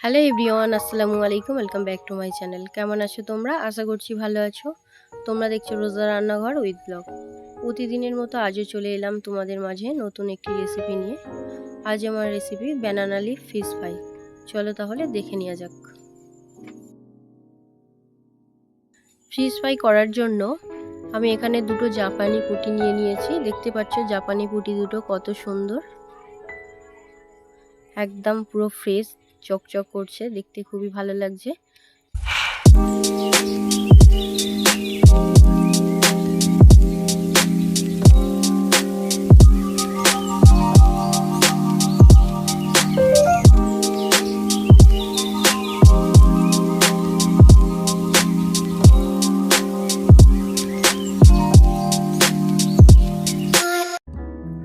Hello everyone, আসসালামু আলাইকুম। Welcome back to my channel. কেমন আছো তোমরা? আশা করছি ভালো আছো। তোমরা দেখছো রোজা রান্নাঘর উইথ ব্লগ। প্রতিদিনের মতো আজও চলে এলাম তোমাদের মাঝে নতুন একটি রেসিপি নিয়ে। আজ আমার recipe banana leaf fish fry. চলো তাহলে দেখে নেওয়া যাক। ফিশ ফ্রাই করার জন্য আমি এখানে দুটো জাপানি পুঁটি নিয়ে নিয়েছি। দেখতে পাচ্ছ জাপানি পুঁটি দুটো কত সুন্দর, একদম পুরো ফ্রেশ, চকচক করছে, দেখতে খুবই ভালো লাগছে।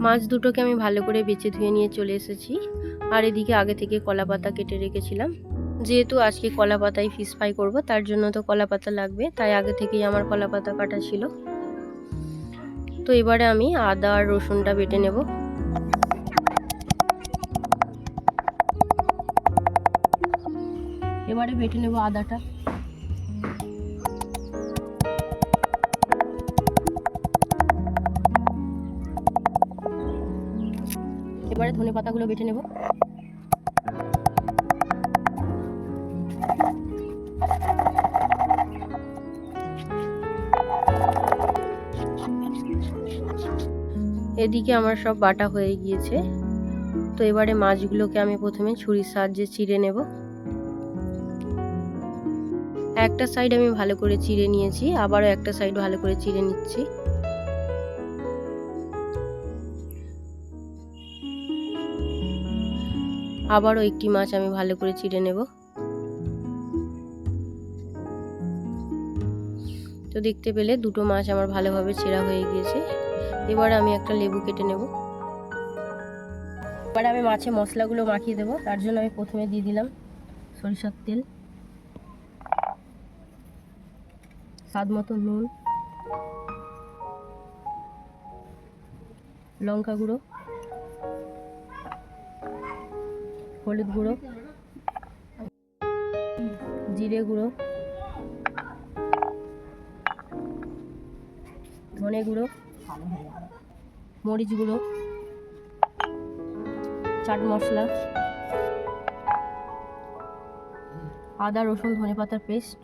মাছ দুটোকে আমি ভালো করে বেছে ধুয়ে নিয়ে চলে এসেছি। আর এদিকে আগে থেকে কলা পাতা কেটে রেখেছিলাম। যেহেতু আজকে কলা পাতায় ফিশ ফ্রাই করবো, তার জন্য তো কলা পাতা লাগবে, তাই আগে থেকেই আমার কলা পাতা কাটা ছিল। তো এবারে আমি আদা আর রসুনটা বেটে নেব। এবারে বেটে নেব আদাটা। এবারে ধনে পাতাগুলো বেটে নেব। এদিকে আমার সব বাটা হয়ে গিয়েছে। তো এবারে মাছগুলোকে আমি প্রথমে ছুরির সাহায্যে চিড়ে নেব। একটা সাইড আমি ভালো করে চিড়ে নিয়েছি, আবারও একটা সাইড ভালো করে চিড়ে নিচ্ছি। আবারও একটি মাছ আমি ভালো করে চিড়ে নেব। তো দেখতে পেলে দুটো মাছ আমার ভালোভাবে ছেঁড়া হয়ে গিয়েছে। এবার আমি একটা লেবু কেটে নেব। এবার আমি মাছে মশলাগুলো মাখিয়ে দেবো। তার জন্য আমি প্রথমে দিয়ে দিলাম সরিষার তেল, স্বাদ মতো নুন, লঙ্কা গুঁড়ো, হলুদ গুঁড়ো, জিরে গুঁড়ো, ধনে গুঁড়ো, মরিচ গুঁড়ো, চাট মশলা, আদা রসুন ধনে পাতার পেস্ট,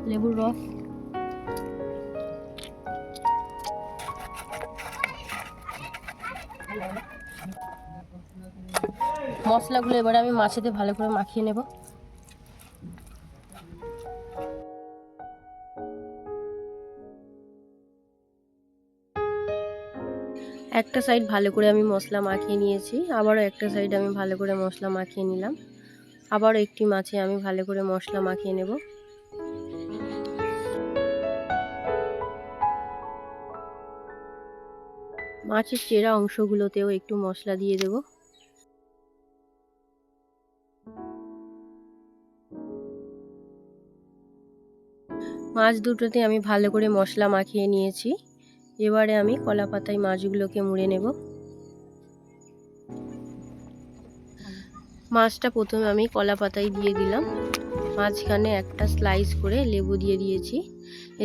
লেবুর রস, মশলাগুলো এবারে আমি মাছেতে ভালো করে মাখিয়ে নেব। একটা সাইড ভালো করে আমি মশলা মাখিয়ে নিয়েছি, আবারও একটা সাইড আমি ভালো করে মশলা মাখিয়ে নিলাম। আবারও একটি মাছে আমি ভালো করে মশলা মাখিয়ে নেব। মাছের চেরা অংশগুলোতেও একটু মশলা দিয়ে দেব। মাছ দুটোতে আমি ভালো করে মশলা মাখিয়ে নিয়েছি। এবারে আমি কলা পাতায় মাছগুলোকে মুড়ে নেব। মাছটা প্রথমে আমি কলা পাতায় দিয়ে দিলাম, মাঝখানে একটা স্লাইস করে লেবু দিয়ে দিয়েছি।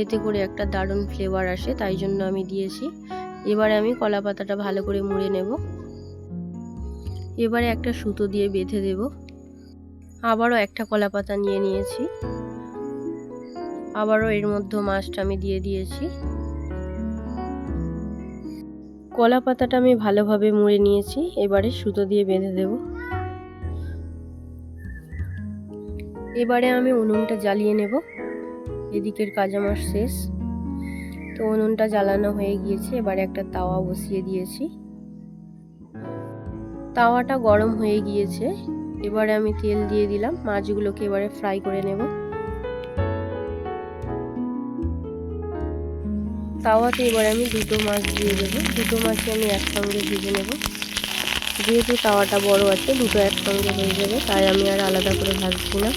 এতে করে একটা দারুণ ফ্লেভার আসে, তাই জন্য আমি দিয়েছি। এবারে আমি কলা পাতাটা ভালো করে মুড়ে নেব। এবারে একটা সুতো দিয়ে বেঁধে দেব। আবারও একটা কলা পাতা নিয়ে নিয়েছি, আবারও এর মধ্যে মাছটা আমি দিয়ে দিয়েছি। কলা পাতাটা আমি ভালোভাবে মুড়ে নিয়েছি, এবারে সুতো দিয়ে বেঁধে দেব। এবারে আমি উনুনটা জ্বালিয়ে নেব। এদিকের কাজ আমার শেষ। তো উনুনটা জ্বালানো হয়ে গিয়েছে। এবারে একটা তাওয়া বসিয়ে দিয়েছি, তাওয়াটা গরম হয়ে গিয়েছে। এবারে আমি তেল দিয়ে দিলাম, মাছগুলোকে এবারে ফ্রাই করে নেব। তাওয়াতে এবারে আমি দুটো মাছ দিয়ে দেবো। দুটো মাছই আমি একসঙ্গে ভেজে নেব। যেহেতু তাওয়াটা বড় আছে, দুটো একসঙ্গে হয়ে যাবে, তাই আমি আর আলাদা করে ভাজছি না।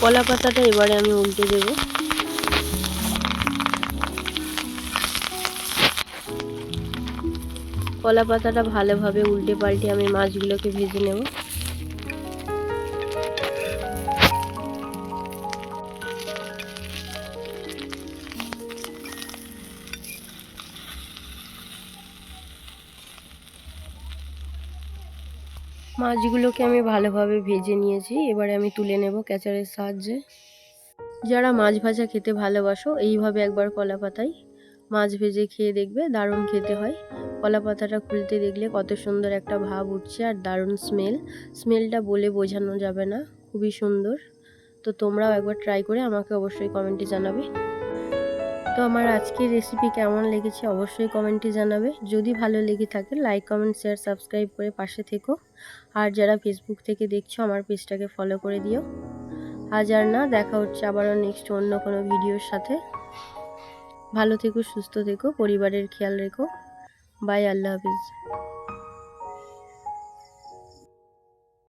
কলা পাতাটা এবারে আমি উল্টে দেব। কলা পাতাটা ভালোভাবে উল্টে পাল্টে আমি মাছগুলোকে ভেজে নেব। মাছগুলোকে আমি ভালোভাবে ভেজে নিয়েছি, এবারে আমি তুলে নেব ক্যাচারের সাহায্যে। যারা মাছ ভাজা খেতে ভালোবাসো এইভাবে একবার কলা পাতায় মাছ ভেজে খেয়ে দেখবে, দারুণ খেতে হয়। কলা পাতাটা খুলতে দেখলে কত সুন্দর একটা ভাব উঠছে আর দারুণ স্মেলটা বলে বোঝানো যাবে না, খুবই সুন্দর। তো তোমরাও একবার ট্রাই করে আমাকে অবশ্যই কমেন্টে জানাবে। তো আমার আজকের রেসিপি কেমন লেগেছে অবশ্যই কমেন্টে জানাবে। যদি ভালো লেগে থাকে লাইক কমেন্ট শেয়ার সাবস্ক্রাইব করে পাশে থেকো। আর যারা ফেসবুক থেকে দেখছো আমার পেজটাকে ফলো করে দিও। আজ আর না, দেখা হচ্ছে আবারও নেক্সট অন্য কোনো ভিডিওর সাথে। ভালো থেকো, সুস্থ থেকো, পরিবারের খেয়াল রেখো। বাই, আল্লাহ হাফিজ।